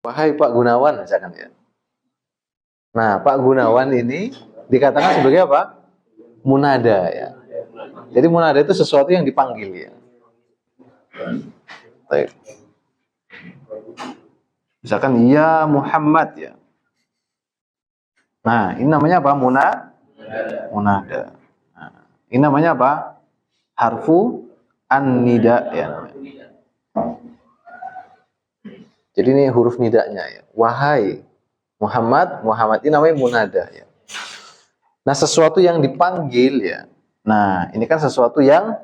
Wahai Pak Gunawan misalkan ya. Nah, Pak Gunawan ini dikatakan sebagai apa? Munada ya. Jadi munada itu sesuatu yang dipanggil ya. Baik. Misalkan ya Muhammad ya. Nah, ini namanya apa? Munada. Nah, ini namanya apa? Harfu an-nida ya. Jadi ini huruf nidanya ya. Wahai Muhammad, Muhammad ini namanya munada ya. Nah, sesuatu yang dipanggil ya. Nah, ini kan sesuatu yang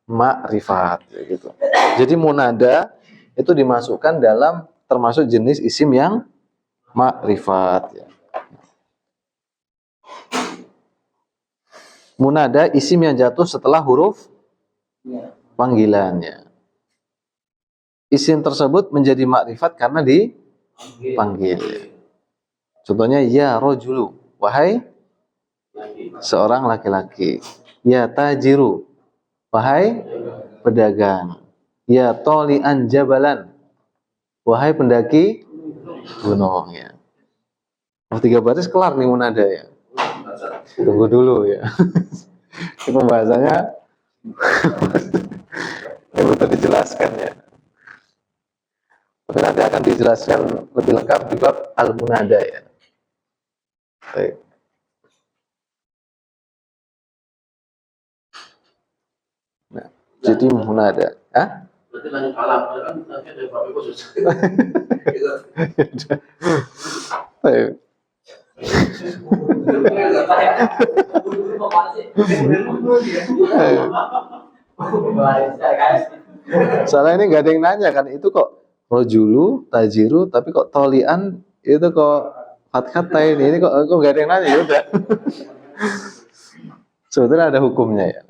ma'rifat ya gitu. Jadi munada itu dimasukkan dalam termasuk jenis isim yang ma'rifat ya. Munada isim yang jatuh setelah huruf panggilannya. Isim tersebut menjadi makrifat karena dipanggil. Contohnya ya rojulu, wahai seorang laki-laki. Ya tajiru, wahai pedagang. Ya tolian jabalan, wahai pendaki gunung ya. 3 baris kelar nih munada ya. Tunggu dulu ya. Ini pembahasannya yang betul dijelaskan ya. Tapi nanti akan dijelaskan lebih lengkap di bab al-munada ya. Baik. Nah, jadi munada. Hah? Berarti lanjut alam, kan nanti ada bab khusus. Baik. Soalnya ini nggak ada yang nanya kan, itu kok rojulu, tajiru, tapi kok tolian itu kok fathah ini kok nggak ada yang nanya ya udah. Sebetulnya ada hukumnya ya.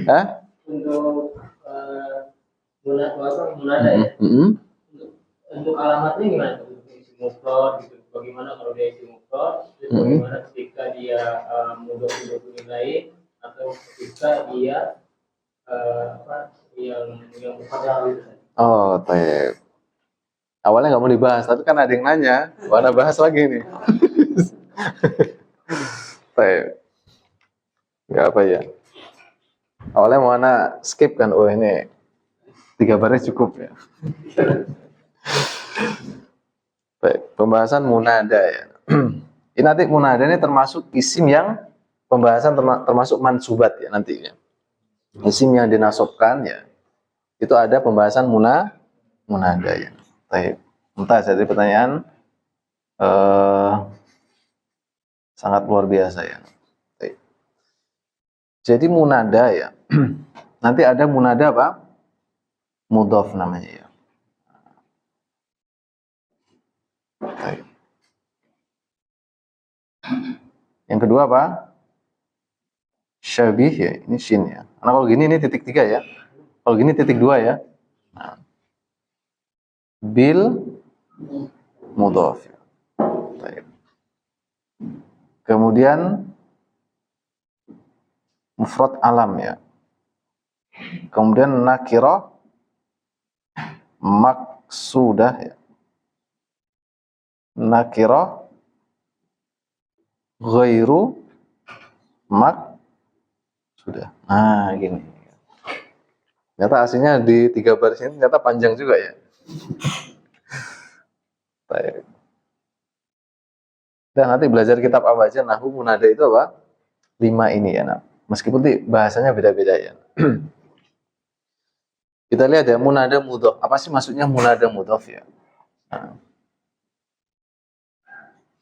Hah? Untuk munada ya. Untuk alamatnya gimana? Isi mufrad gitu. Bagaimana kalau dia isi mufrad? Bagaimana ketika dia mudhof nilai atau ketika dia yang mufrad gitu. Oh, baik. Awalnya nggak mau dibahas, tapi kan ada yang nanya, mana bahas lagi nih. Baik. Nggak apa ya. Awalnya mau anak skip kan, oh ini 3 baris cukup ya. Baik, pembahasan munada ya. Ini nanti munada ini termasuk isim yang pembahasan termasuk mansubat ya nantinya. Isim yang dinasobkan ya. Itu ada pembahasan munada ya. Baik. Entah jadi pertanyaan sangat luar biasa ya. Baik. Jadi munada ya. Nanti ada munada apa? Mudhof namanya ya. Baik. Yang kedua apa? Syabih ya, ini shin ya. Karena kalau gini ini titik 3 ya. Kalau gini titik 2 ya. Nah. Bil mudhof. Baik. Kemudian mufrad alam ya. Kemudian nakirah maksudah ya. Nakirah ghairu sudah. Nah, gini. Ternyata aslinya di 3 baris ini ternyata panjang juga ya. Baik. Dan nanti belajar kitab apa aja nahwu munada itu apa? 5 ini ya, nah. Meskipun bahasanya beda-beda ya. Kita lihat ya munada mudhof. Apa sih maksudnya munada mudhof ya? Nah.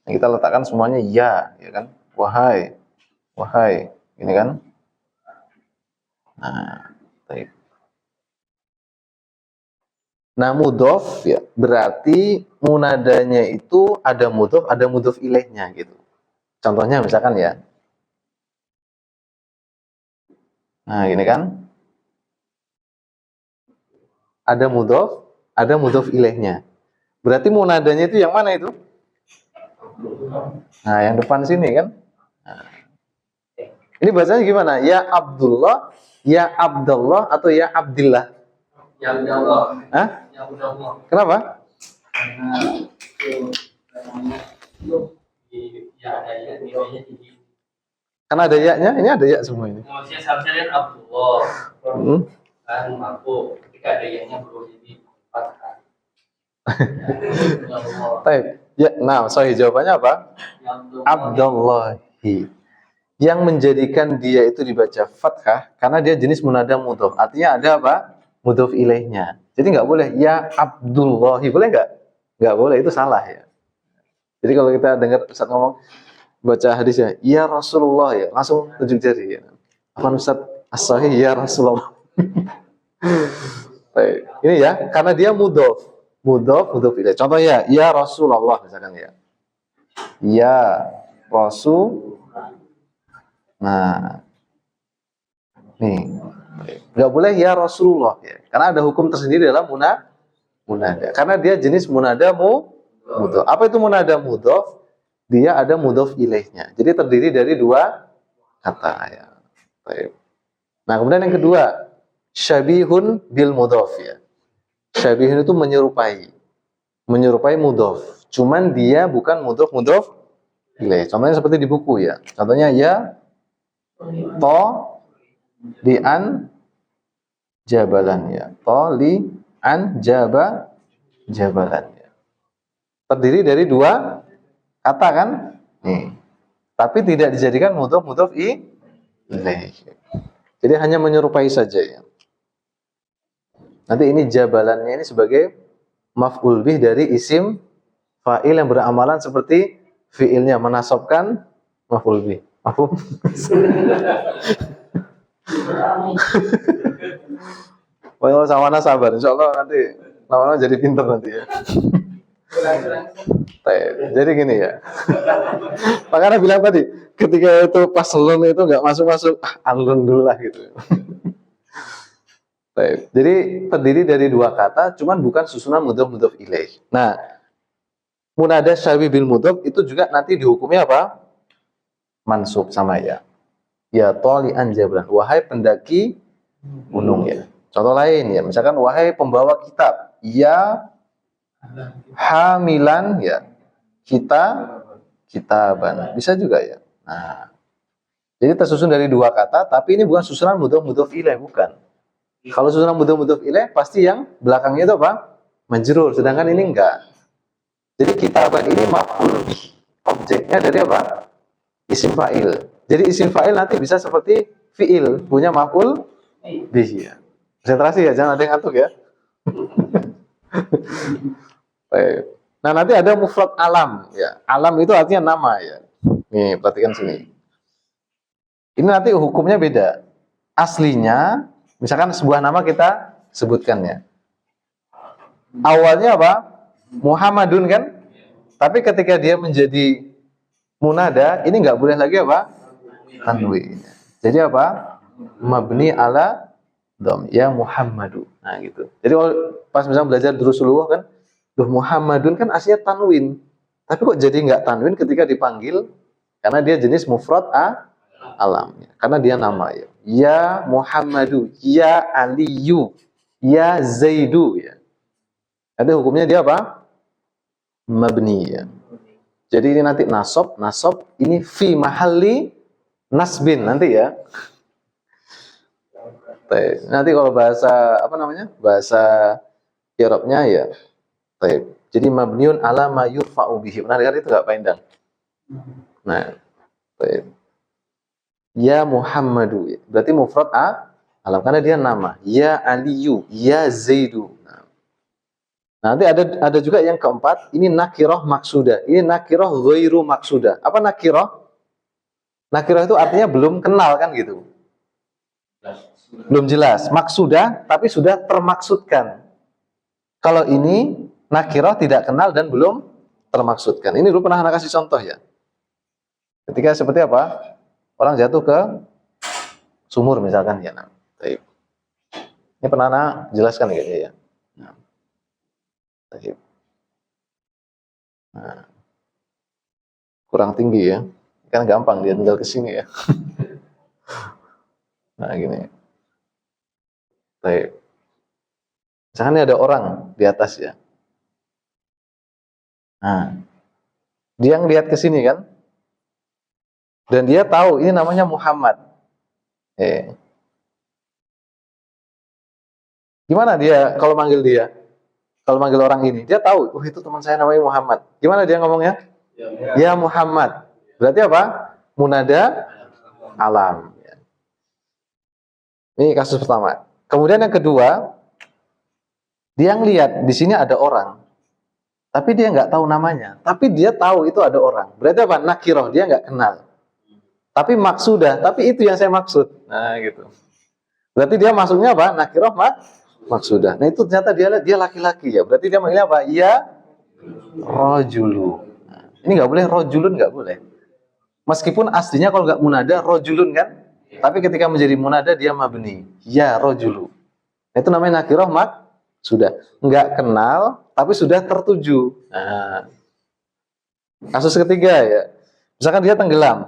Kita letakkan semuanya ya kan? Wahai, wahai, ini kan? Nah, baik. Nah, mudhof ya, berarti munadanya itu ada mudhof ilaihnya gitu. Contohnya misalkan ya. Nah, gini kan? Ada mudhof ilaihnya. Berarti munadanya itu yang mana itu? Nah, yang depan sini kan? Nah. Ini bahasanya gimana? Ya Abdullah, ya Abdullah atau ya Abdillah? Ya Abdullah. Hah? Ya Kenapa? Karena itu namanya ya ada ya nilainya tinggi. Karena ada ya-nya, ini ada ya semua ini. Maksudnya seharusnya kan Abdullah kan mampu ketika ada ya-nya perlu jadi fathah. Baik. Ya, nah, sorry jawabannya apa? Abdullahi. Yang menjadikan dia itu dibaca fathah karena dia jenis munada mudhof. Artinya ada apa? Mudhof ilaihnya. Jadi nggak boleh ya Abdullahi, boleh nggak? Nggak boleh, itu salah ya. Jadi kalau kita dengar Ustaz ngomong baca hadisnya, ya Rasulullah ya, langsung tunjuk jari ya. Apa Ustaz as-sahih ya Rasulullah. Baik. Ini ya, karena dia mudhof ilaih. Contohnya ya Rasulullah misalkan ya. Ya Rasul. Nah, nih, nggak boleh ya Rasulullah ya, karena ada hukum tersendiri dalam munada. Karena dia jenis munada mudhof. Apa itu munada mudhof? Dia ada mudhof ilaihnya. Jadi terdiri dari dua kata ya. Baik. Nah, kemudian yang kedua, syabihun bil mudhof ya. Syabihun itu menyerupai mudhof. Cuman dia bukan mudhof ilaih. Contohnya seperti di buku ya. Contohnya ya to li an jabalan ya. To li an jabalan ya. Terdiri dari dua kata kan? Nih. Tapi tidak dijadikan mudhof ilaih. Jadi hanya menyerupai saja ya. Nanti ini jabalannya ini sebagai maf'ul bih dari isim fa'il yang beramalan seperti fi'ilnya, menasabkan maf'ul bih. Mafhum? Kalau sama sabar, insya Allah nanti lama-lama jadi pinter nanti ya. Jadi gini ya. Makanya bilang tadi, ketika itu pas lun itu nggak masuk, alun dulu lah gitu. Jadi terdiri dari dua kata, cuman bukan susunan mudhof ilaih. Nah, munada syabih bil mudhof itu juga nanti dihukumnya apa? Mansub sama ya. Ya toli'an jablan, wahai pendaki gunung ya. Contoh lain ya, misalkan wahai pembawa kitab, ya hamilan ya, kitaban. Bisa juga ya. Nah, jadi tersusun dari dua kata, tapi ini bukan susunan mudhof ilaih, bukan. Kalau susunan mudhof ilaih pasti yang belakangnya itu apa? Majrur, sedangkan ini enggak. Jadi kitaban ini maf'ul bih. Objeknya dari apa? Isim fa'il. Jadi isim fa'il nanti bisa seperti fi'il, punya maf'ul bih ya. Konsentrasi ya, jangan ada yang ngantuk ya. Nah, nanti ada mufrad alam ya. Alam itu artinya nama ya. Nih, perhatikan sini. Ini nanti hukumnya beda. Aslinya, misalkan sebuah nama kita sebutkan ya. Awalnya apa? Muhammadun kan? Tapi ketika dia menjadi munada, ini nggak boleh lagi apa? Tanwin. Jadi apa? Mabni ala dom. Ya Muhammadu. Nah gitu. Jadi kalau pas misalnya belajar Durusulullah kan, Muhammadun kan aslinya tanwin. Tapi kok jadi nggak tanwin ketika dipanggil? Karena dia jenis mufrad alam. Karena dia nama ya. Ya Muhammadu. Ya Aliyu. Ya Zaidu. Ya. Ada hukumnya dia apa? Mabni ya. Jadi ini nanti nasab ini fi mahalli nasbin nanti ya. Nanti kalau bahasa apa namanya? Bahasa Arabnya ya. Jadi mabniun ala ma yurfa'u bihi. Benar kan itu enggak pandang. Nah, ya Muhammadu berarti mufrad alam karena dia nama. Ya Aliyu, ya Zaidu. Nanti ada juga yang keempat, ini nakirah maksudah. Ini nakirah ghairu maksudah. Apa nakirah? Nakirah itu artinya belum kenal kan gitu. Belum jelas. Maksudah tapi sudah termaksudkan. Kalau ini nakirah tidak kenal dan belum termaksudkan. Ini dulu pernah anak kasih contoh ya. Ketika seperti apa? Orang jatuh ke sumur misalkan ya. Nah, ini pernah anak jelaskan kayaknya ya. Nah, kurang tinggi ya, kan gampang dia tinggal ke sini ya. Nah gini, Misalkan ini ada orang di atas ya. Nah, dia ngelihat ke sini kan, dan dia tahu ini namanya Muhammad. Gimana dia kalau manggil dia? Kalau manggil orang ini, dia tahu, oh itu teman saya namanya Muhammad. Gimana dia ngomongnya? Ya Muhammad. Berarti apa? Munada alam. Ini kasus pertama. Kemudian yang kedua, dia ngelihat di sini ada orang, tapi dia nggak tahu namanya. Tapi dia tahu itu ada orang. Berarti apa? Nakiroh, dia nggak kenal. Tapi maksudah, tapi itu yang saya maksud. Nah gitu. Berarti dia masuknya apa? Nakiroh maksudah. Nah itu ternyata dia laki-laki ya. Berarti dia manggilnya apa? Ya rojulu. Nah, ini nggak boleh, rojulun nggak boleh. Meskipun aslinya kalau nggak munada rojulun kan, tapi ketika menjadi munada dia mabni. Ya rojulu. Nah, itu namanya nakiroh sudah nggak kenal, tapi sudah tertuju. Nah, kasus ketiga ya, misalkan dia tenggelam,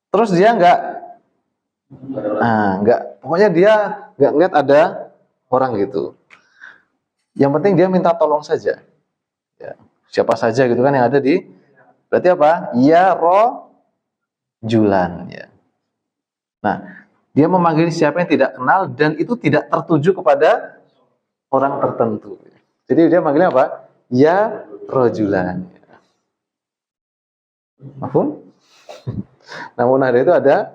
terus dia nggak, pokoknya dia nggak ngeliat ada orang gitu. Yang penting dia minta tolong saja. Ya, siapa saja gitu kan yang ada di, berarti apa? Ya rojulan ya. Nah, dia memanggil siapa yang tidak kenal dan itu tidak tertuju kepada orang tertentu. Jadi dia manggilnya apa? Ya rojulan. Mahfum? Namun ada itu ada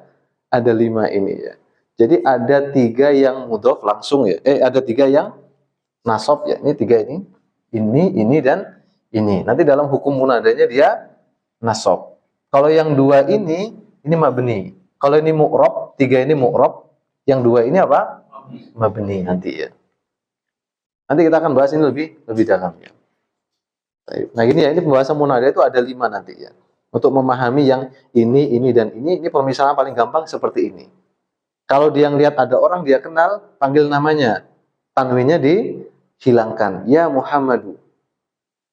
5 ini ya. Jadi ada 3 yang mudhof langsung ya. Ada 3 yang nasab ya. Ini 3 ini dan ini. Nanti dalam hukum munadanya dia nasab. Kalau yang 2 ini mabni. Kalau ini mu'rab, 3 ini mu'rab, yang 2 ini apa? Mabni nanti ya. Nanti kita akan bahas ini lebih dalam ya. Nah ini ya, ini pembahasan munada itu ada 5 nanti ya. Untuk memahami yang ini dan ini permisalan paling gampang seperti ini. Kalau dia lihat ada orang dia kenal, panggil namanya. Tanwinnya dihilangkan. Ya Muhammadu.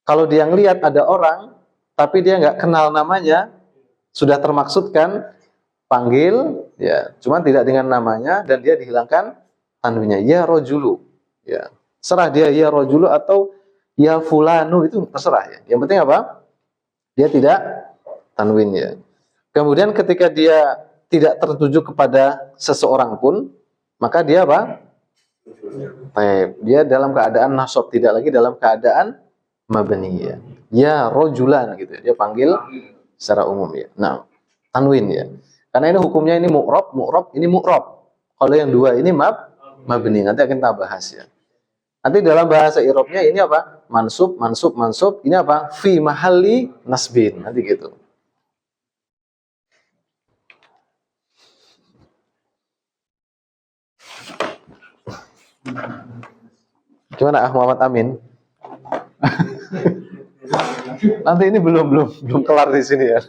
Kalau dia ngelihat ada orang, tapi dia nggak kenal namanya, sudah termaksudkan, panggil, ya, cuman tidak dengan namanya dan dia dihilangkan tanwinnya. Ya rojulu. Ya. Serah dia ya rojulu atau ya fulanu, itu terserah ya. Yang penting apa? Dia tidak tanwin ya. Kemudian ketika dia tidak tertuju kepada seseorang pun, maka dia apa? Dia dalam keadaan nasab, tidak lagi dalam keadaan mabni ya. Ya rojulan gitu ya. Dia panggil secara umum ya. Nah, tanwin ya. Karena ini hukumnya ini mu'rab, ini mu'rab. Kalau yang 2 ini mabni. Nanti akan kita bahas ya. Nanti dalam bahasa Irobnya ini apa? Mansub. Ini apa? Fi mahalli nasbin. Nanti gitu. Gimana Muhammad Amin? Nanti ini belum kelar di sini ya.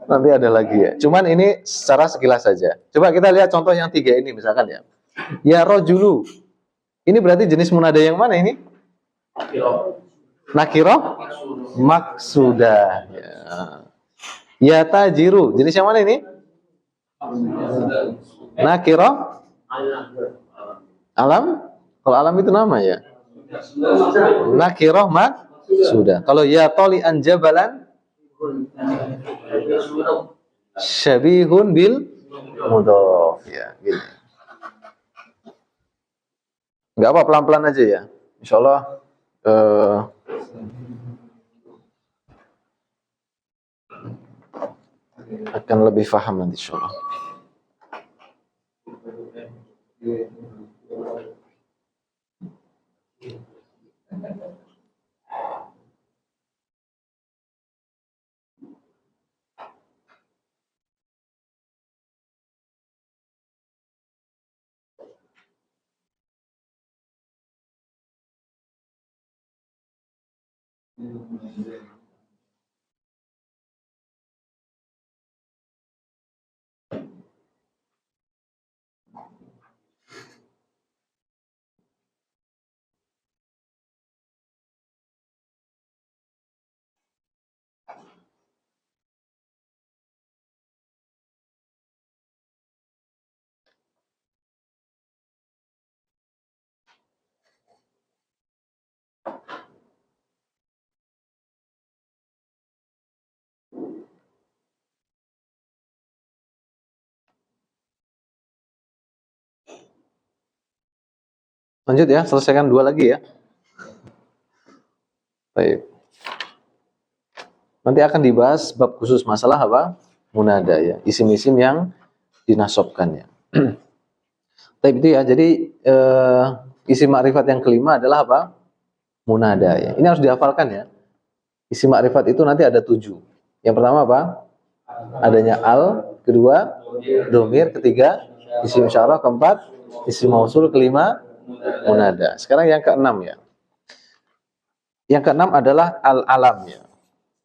Nanti ada lagi ya. Cuman ini secara sekilas saja. Coba kita lihat contoh yang 3 ini misalkan ya. Ya rojulu. Ini berarti jenis munada yang mana ini? Nakiroh maksudah. Ya tajiru. Jenis yang mana ini? Nakiroh alam. Kalau alam itu nama ya. Nakiroh maksudah. Kalau ya toli anjabalan syabihun bil mudhof ya, gini. Enggak apa, pelan-pelan aja ya. Insyaallah akan lebih paham nanti insyaallah. Lanjut ya, selesaikan 2 lagi ya. Baik. Nanti akan dibahas bab khusus masalah apa? Munada ya, isim-isim yang dinasobkan ya. Tapi itu ya, jadi isim makrifat yang kelima adalah apa? Munada ya. Ini harus dihafalkan ya. Isim makrifat itu nanti ada 7. Yang pertama apa? Adanya al, kedua domir, ketiga isim isyarah, keempat isim mausul, kelima munada. Sekarang yang keenam ya. Yang keenam adalah al-alam ya.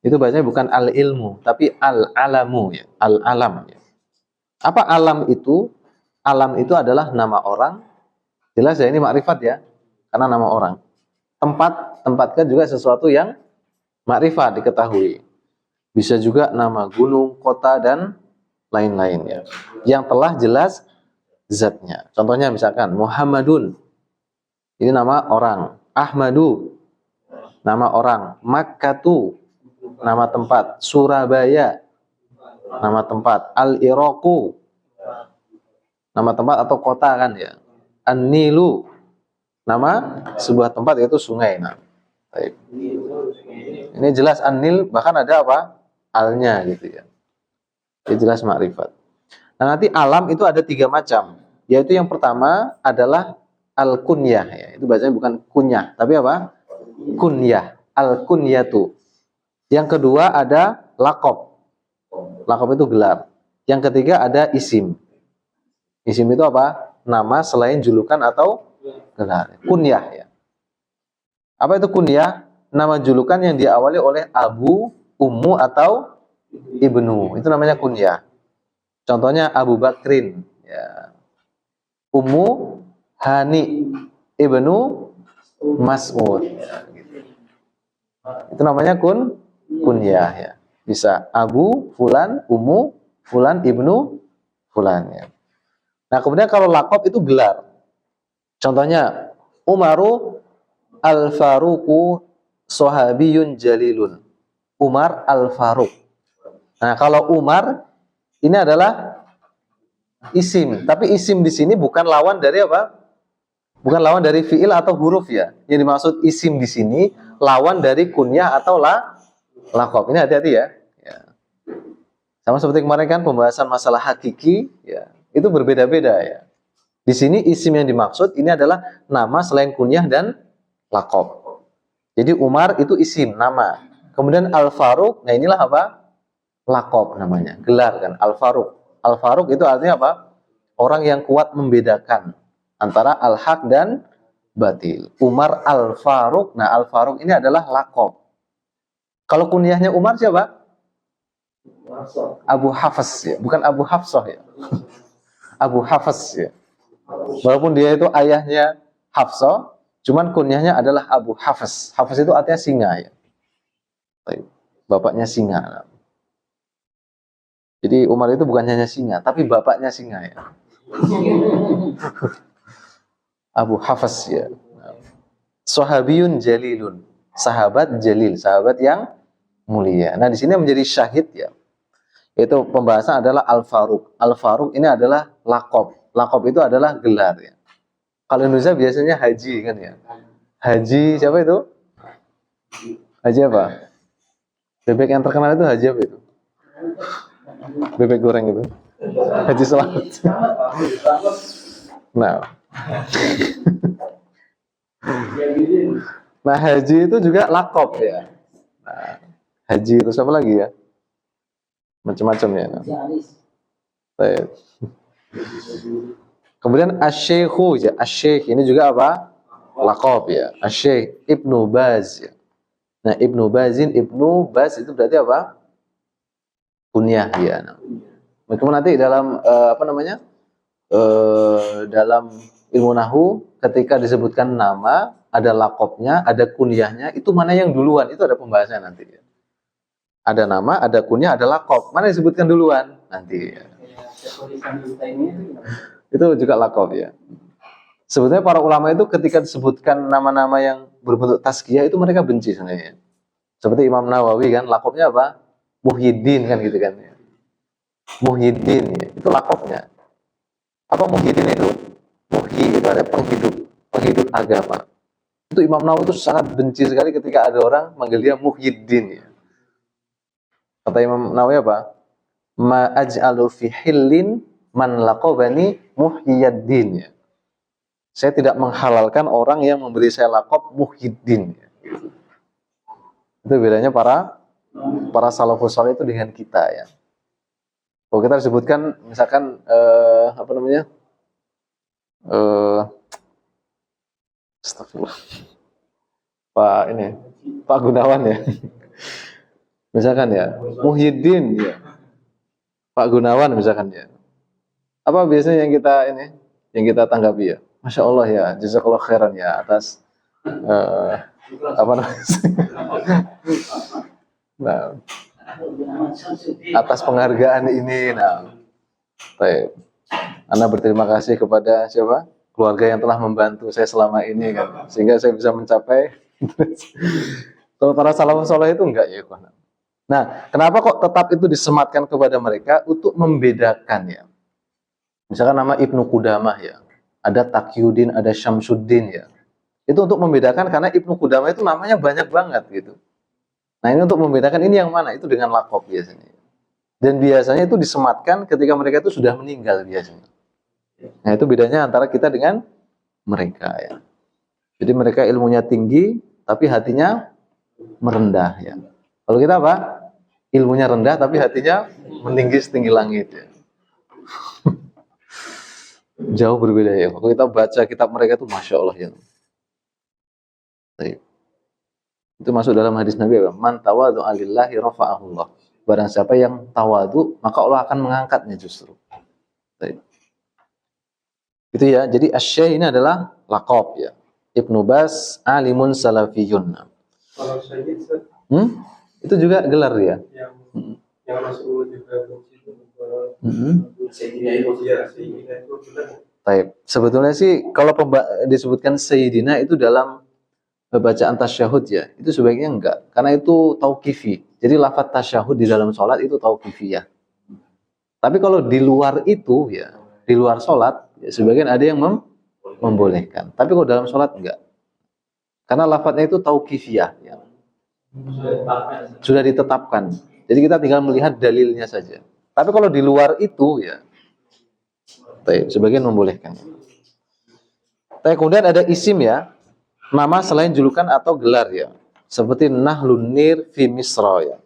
Itu bacanya bukan al-ilmu, tapi al-alamu ya, al-alam ya. Apa alam itu? Alam itu adalah nama orang. Jelas ya, ini makrifat ya, karena nama orang. Tempatkan juga sesuatu yang makrifat diketahui. Bisa juga nama gunung, kota, dan lain-lain ya. Yang telah jelas zatnya. Contohnya misalkan Muhammadun, ini nama orang. Ahmadu, nama orang. Makkatu, nama tempat. Surabaya, nama tempat. Al-Iraqu, nama tempat atau kota kan ya. An-Nilu, nama sebuah tempat yaitu sungai. Nah, baik. Ini jelas An-Nil, bahkan ada apa? Alnya gitu ya. Ini jelas makrifat. Nah, nanti alam itu ada 3 macam. Yaitu yang pertama adalah al-kunyah ya. Itu bacanya bukan kunyah, tapi apa? Kunyah, al-kunyatu. Yang kedua ada lakob. Lakob itu gelar. Yang ketiga ada isim. Isim itu apa? Nama selain julukan atau gelar. Kunyah ya. Apa itu kunyah? Nama julukan yang diawali oleh abu, ummu atau ibnu. Itu namanya kunyah. Contohnya Abu Bakrin ya. Ummu Hani, ibnu Mas'ud ya, gitu. Itu namanya kunyah ya. Bisa Abu Fulan, Ummu Fulan, ibnu Fulan ya. Nah, kemudian kalau lakob itu gelar. Contohnya Umaru Al-Faruqu Sahabiyun Jalilun. Umar Al-Faruq. Nah, kalau Umar ini adalah isim, tapi isim di sini bukan lawan dari apa? Bukan lawan dari fiil atau huruf ya. Yang dimaksud isim di sini lawan dari kunyah atau lakob. Ini hati-hati ya. Ya. Sama seperti kemarin kan pembahasan masalah hakiki ya. Itu berbeda-beda ya. Di sini isim yang dimaksud ini adalah nama selain kunyah dan lakob. Jadi Umar itu isim, nama. Kemudian Al-Faruq, nah inilah apa? Lakob namanya, gelar kan, Al-Faruq. Al-Faruq itu artinya apa? Orang yang kuat membedakan antara al-haq dan batil. Umar Al-Faruq, nah Al-Faruq ini adalah lakob. Kalau kunyahnya Umar siapa? Abu Hafs ya, bukan Abu Hafsah ya. Abu Hafs ya. Walaupun dia itu ayahnya Hafsah, cuman kunyahnya adalah Abu Hafs. Hafs itu artinya singa ya. Bapaknya singa. Jadi Umar itu bukan hanya singa, tapi bapaknya singa ya. Abu Hafs ya. Sahabiyun jalilun. Sahabat jalil, sahabat yang mulia. Nah, di sini menjadi syahid ya. Itu pembahasan adalah Al-Faruq. Al-Faruq ini adalah lakob. Lakob itu adalah gelar ya. Kalau Indonesia biasanya haji kan ya. Haji siapa itu? Haji apa? Bebek yang terkenal itu haji apa itu? Bebek goreng itu. Haji Selamat. Nah. Nah, haji itu juga lakob ya. Nah, haji itu siapa lagi ya? Macam-macam ya. Baik. Kemudian asy-syaikhu ya. Asy-syaikh ini juga apa? Lakob ya. Asy-syaikh Ibnu Baz ya. Nah, Ibnu Baz itu berarti apa? Kunyah ya. Nah, kemudian nanti dalam dalam ilmu nahwu ketika disebutkan nama, ada lakobnya, ada kunyahnya, itu mana yang duluan? Itu ada pembahasan nanti ya. Ada nama, ada kunyah, ada lakob. Mana yang disebutkan duluan? Nanti ya. Itu juga lakob ya. Sebetulnya para ulama itu ketika disebutkan nama-nama yang berbentuk tazkiyah itu mereka benci sebenarnya. Seperti Imam Nawawi kan, lakobnya apa? Muhyiddin kan gitu kan. Muhyiddin ya. Itu lakobnya. Apa Muhyiddin itu? Muhyi itu ada penghidup. hidup agama. Itu Imam Nawawi itu sangat benci sekali ketika ada orang manggil dia Muhyiddin. Ya. Kata Imam Nawawi apa? Ma aj'alu fi hillin man laqabani Muhyiddin. Ya. Saya tidak menghalalkan orang yang memberi saya lakop Muhyiddin. Ya. Itu bedanya para salafus saleh itu dengan kita ya. Kalau kita disebutkan misalkan apa namanya? Astagfirullah. Pak Gunawan ya. Misalkan ya, Muhyiddin ya. Pak Gunawan misalkan ya. Apa biasanya yang kita tanggapi ya? Masya Allah ya, jazakallah khairan ya atas apa namanya? Nah, atas penghargaan ini. Nah, baik. Anda berterima kasih kepada siapa? Keluarga yang telah membantu saya selama ini kan, sehingga saya bisa mencapai. Kalau para salafus saleh itu enggak ya, kawan. Nah, kenapa kok tetap itu disematkan kepada mereka untuk membedakan ya? Misalkan nama Ibnu Qudamah ya, ada Taqiyuddin, ada Syamsuddin ya. Itu untuk membedakan karena Ibnu Qudamah itu namanya banyak banget gitu. Nah, ini untuk membedakan ini yang mana, itu dengan lakop biasanya. Dan biasanya itu disematkan ketika mereka itu sudah meninggal biasanya. Nah, itu bedanya antara kita dengan mereka ya. Jadi mereka ilmunya tinggi, tapi hatinya merendah ya. Kalau kita apa? Ilmunya rendah, tapi hatinya meninggi setinggi langit ya. Jauh berbeda ya. Kalau kita baca kitab mereka itu Masya Allah ya. Baik. Itu masuk dalam hadis Nabi apa? Man tawadhu'a lillahi rafa'ahullah. Barang siapa yang tawadu, maka Allah akan mengangkatnya justru. Baik. Itu ya. Jadi Asy-Syaikh ini adalah laqab ya. Ibnu Bas alimun salafiyun. Kalau Syahid, Itu juga gelar ya. yang masuk juga itu Baik. Sebetulnya sih kalau disebutkan Sayyidina itu dalam bacaan tasyahud ya, itu sebaiknya enggak, karena itu tauqifi. Jadi lafaz tasyahud di dalam sholat itu tauqifiyah. Tapi kalau di luar itu ya, di luar sholat, ya sebagian ada yang membolehkan. Tapi kalau dalam sholat enggak, karena lafaznya itu tauqifiyah ya. Sudah ditetapkan. Jadi kita tinggal melihat dalilnya saja. Tapi kalau di luar itu ya, sebagian membolehkan. Tapi kemudian ada isim ya, nama selain julukan atau gelar ya, seperti Nahlun Nir fi Misra ya,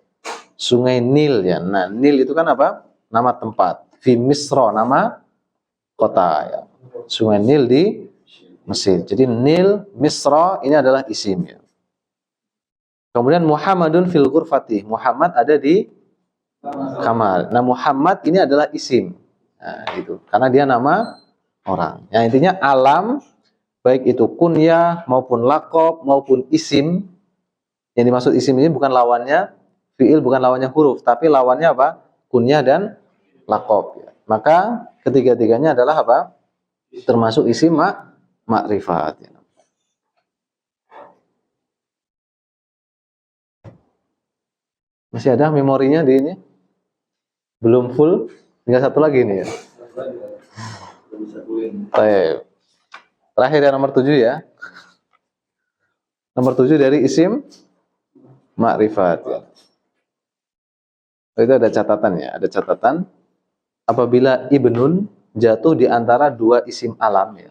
Sungai Nil ya. Nah, Nil itu kan apa? Nama tempat. Fi Misra nama kota ya. Sungai Nil di Mesir. Jadi Nil Misra ini adalah isim ya. Kemudian Muhammadun fil ghurfati. Muhammad ada di kamar. Nah, Muhammad ini adalah isim. Nah, gitu. Karena dia nama orang. Yang intinya alam, baik itu kunyah maupun laqab maupun isim. Yang dimaksud isim ini bukan lawannya fiil, bukan lawannya huruf, tapi lawannya apa? Kunyah dan laqab ya. Maka ketiga-tiganya adalah apa? Termasuk isim makrifat ya. Masih ada memorinya di ini? Belum full? Tinggal satu lagi nih ya. Baik. Terakhir yang nomor 7 ya. Nomor 7 dari isim makrifat ya. Itu ada catatan ya, ada catatan apabila ibnun jatuh di antara dua isim alam ya,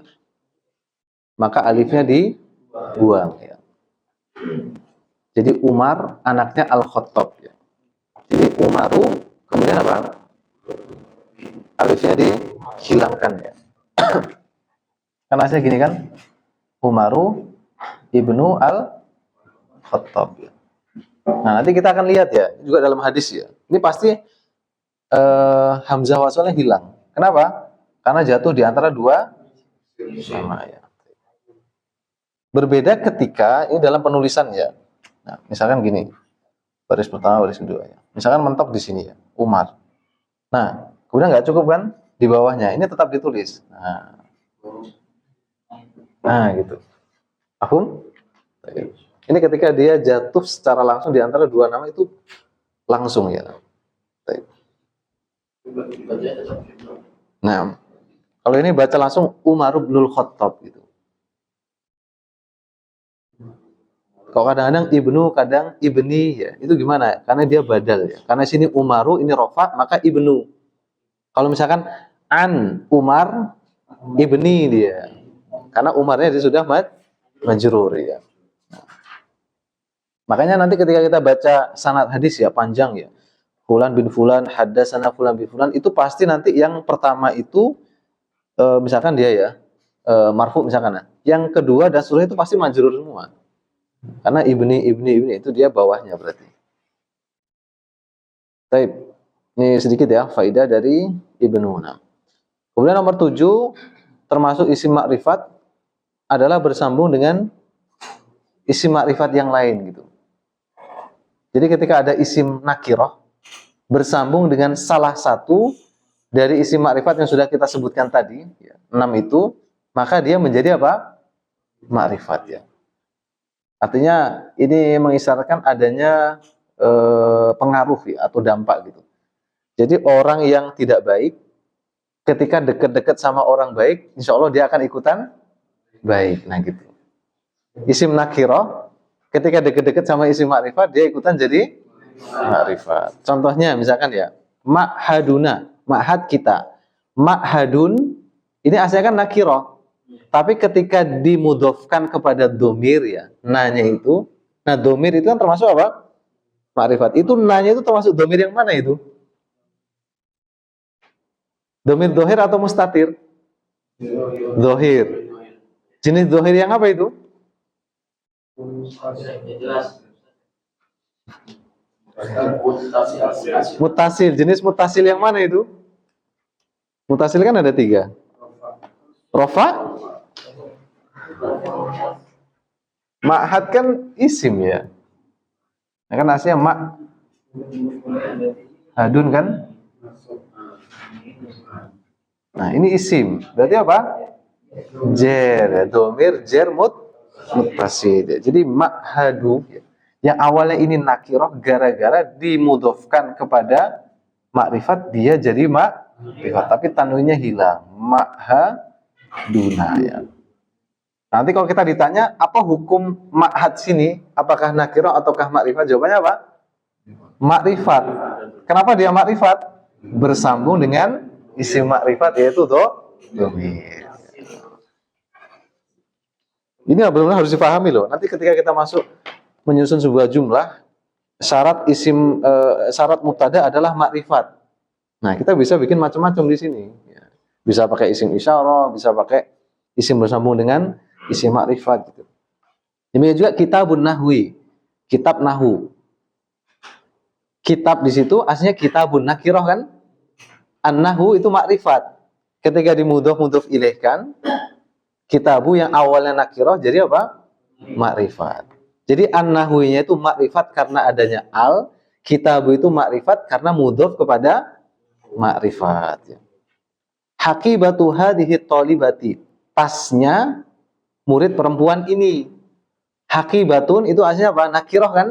maka alifnya dibuang ya. Jadi Umar anaknya Al-Khattab ya. Jadi Umaru kemudian apa? Alifnya dihilangkan ya. Kan aslinya gini kan? Umaru ibnu Al-Khattab ya. Nah, nanti kita akan lihat ya, juga dalam hadis ya. Ini pasti Hamzah wasalnya hilang. Kenapa? Karena jatuh di antara dua sama ya. Berbeda ketika ini dalam penulisan ya. Nah, misalkan gini, baris pertama, baris kedua ya. Misalkan mentok di sini ya, Umar. Nah, kemudian nggak cukup kan di bawahnya, ini tetap ditulis. Nah gitu. Paham? Ini ketika dia jatuh secara langsung di antara dua nama itu langsung ya. Nah, kalau ini baca langsung Umar ibnul Khattab gitu. Kalau kadang-kadang ibnu, kadang ibni ya. Itu gimana? Karena dia badal ya. Karena sini Umaru ini rofa, maka ibnu. Kalau misalkan an Umar ibni dia. Karena Umarnya dia sudah majrur ya. Makanya nanti ketika kita baca sanad hadis ya panjang ya. Fulan bin Fulan, haddatsana Fulan bin Fulan, itu pasti nanti yang pertama itu misalkan dia ya marfu misalkan. Yang kedua dan seterusnya itu pasti majrur semua. Karena ibni itu dia bawahnya berarti. Baik. Ini sedikit ya faidah dari Ibnu. Kemudian nomor 7 termasuk isim makrifat adalah bersambung dengan isim makrifat yang lain gitu. Jadi ketika ada isim nakirah bersambung dengan salah satu dari isim makrifat yang sudah kita sebutkan tadi, ya, 6 itu, maka dia menjadi apa? Makrifat ya. Artinya ini mengisyaratkan adanya pengaruh ya, atau dampak gitu. Jadi orang yang tidak baik ketika dekat-dekat sama orang baik, insya Allah dia akan ikutan baik. Nah gitu. Isim nakirah ketika dekat-dekat sama isim makrifat dia ikutan jadi makrifat. Contohnya misalkan ya, ma'haduna, ma'had kita. Ma'hadun ini aslinya kan nakirah. Tapi ketika dimudhofkan kepada domir ya, nanya itu, nah domir itu kan termasuk apa? Makrifat. Itu nanya itu termasuk domir yang mana itu? Domir dohir atau mustatir? Dohir. Jenis dohir yang apa itu? Jelas. Mutasil. Jenis mutasil yang mana itu? Mutasil kan ada 3. Rofa? Ma'had kan isim ya. Nah, kan aslinya hadun kan? Nah ini isim. Berarti apa? Jer. Domir jer mutasil. Jadi ma'hadu yang awalnya ini nakirah gara-gara dimudhofkan kepada makrifat dia jadi makrifat. Tapi tanwinnya hilang. Ma'haduna ya. Nanti kalau kita ditanya apa hukum ma'had sini, apakah nakirah ataukah makrifat? Jawabannya apa? Makrifat. Kenapa dia makrifat? Bersambung dengan isim makrifat yaitu domir. Ini benar-benar harus dipahami loh. Nanti ketika kita masuk menyusun sebuah jumlah, syarat mubtada adalah makrifat. Nah, kita bisa bikin macam-macam di sini. Bisa pakai isim isyarah, bisa pakai isim bersambung dengan isim makrifat gitu. Demikian juga kitabun nahwi, kitab nahu. Kitab di situ aslinya kitabun nakirah kan? An-nahu itu makrifat. Ketika dimudhof ilaihkan, kitabu yang awalnya nakirah jadi apa? Makrifat. Jadi an-nahwinya itu makrifat karena adanya al, kitabu itu makrifat karena mudhof kepada makrifat. Hakibatu hadhihi thalibati. Tasnya murid perempuan ini. Hakibatun itu aslinya apa? Nakirah kan?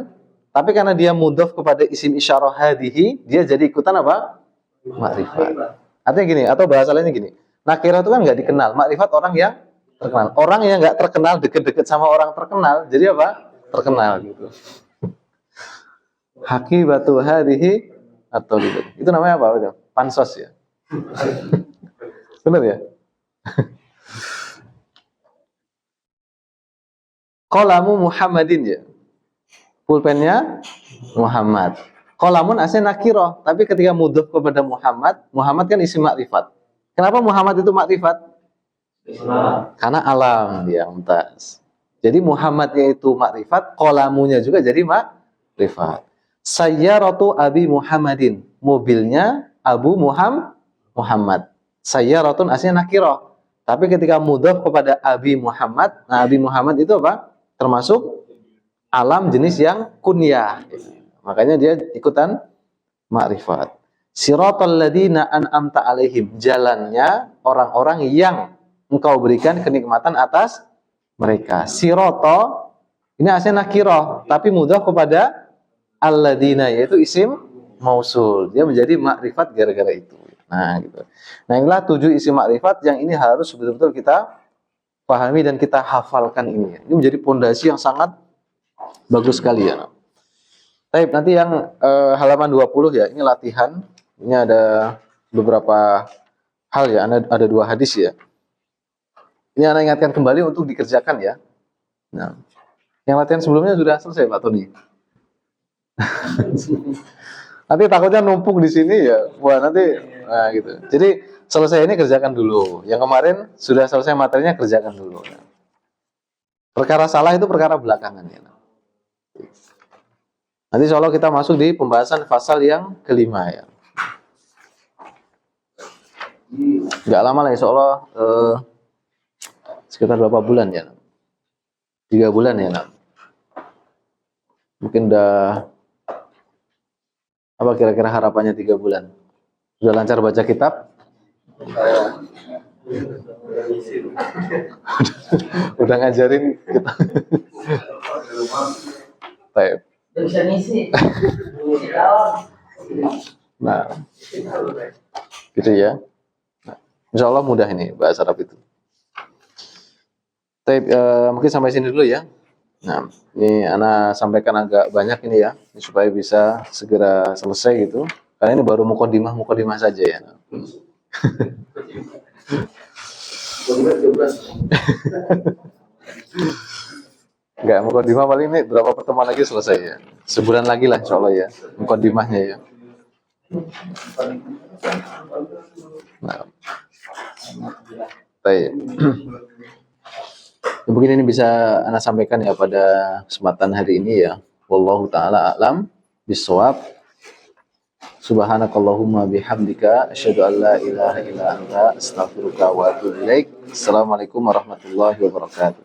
Tapi karena dia mudhof kepada isim isyarah hadhihi, dia jadi ikutan apa? Makrifat. Artinya gini, atau bahasa lainnya gini. Nakirah itu kan nggak dikenal, makrifat orang yang terkenal. Orang yang nggak terkenal deket-deket sama orang terkenal, jadi apa? Terkenal gitu. Hakibatu hadhihi atau gitu. Itu namanya apa? Pansos ya. Benar ya? Qalamu Muhammadin ya. Pulpennya Muhammad. Qalamun aslinya nakirah, tapi ketika mudhof kepada Muhammad, Muhammad kan isim makrifat. Kenapa Muhammad itu makrifat? Karena alam dia mumtaz. Jadi Muhammadnya itu makrifat, qalamunya juga jadi makrifat. Sayyaratu Abi Muhammadin. Mobilnya Abu Muhammad. Sayyaratun aslinya nakirah. Tapi ketika mudhof kepada Abi Muhammad, nah Abi Muhammad itu apa? Termasuk alam jenis yang kunyah. Makanya dia ikutan makrifat. Siratal ladzina an'amta alaihim. Jalannya orang-orang yang engkau berikan kenikmatan atas mereka. Sirata ini aslinya nakirah, tapi mudhof kepada alladzina yaitu isim mausul. Dia menjadi makrifat gara-gara itu. Nah, gitu. Nah, inilah 7 isim makrifat yang ini harus betul-betul kita pahami dan kita hafalkan ini. Ini menjadi pondasi yang sangat Bagus sekali ya. Baik, nanti yang halaman 20 ya, ini latihan. Ini ada beberapa hal ya, ada 2 hadis ya. Ini Anda ingatkan kembali untuk dikerjakan ya. Nah, yang latihan sebelumnya sudah selesai Pak Tony. Nanti takutnya numpuk di sini ya. Wah, nanti nah gitu. Jadi selesai ini kerjakan dulu. Yang kemarin sudah selesai materinya kerjakan dulu. Nah, perkara salah itu perkara belakangan ya. Nanti insya Allah kita masuk di pembahasan pasal yang kelima ya. Nggak lama lah insya Allah, sekitar berapa bulan ya? 3 bulan ya. Mungkin udah, apa kira-kira harapannya 3 bulan? Sudah lancar baca kitab? Udah ngajarin kita. Baik. Bisa ngisi. Nah, gitu ya. Nah, insya Allah mudah ini bahasa Arab itu. Baik, mungkin sampai sini dulu ya. Nah, ini Ana sampaikan agak banyak ini ya, supaya bisa segera selesai gitu. Karena ini baru mukadimah saja ya. Enggak, mukadimah paling ini berapa pertemuan lagi selesai ya. Sebulan lagi lah insya Allah ya, mukadimahnya ya. Nah, baik. Mungkin ini bisa Anda sampaikan ya pada kesempatan hari ini ya. Wallahu ta'ala a'lam bishawab. Subhanakallahumma bihamdika asyhadu an la ilaha illa anta astaghfiruka wa atubu ilaik. Assalamualaikum warahmatullahi wabarakatuh.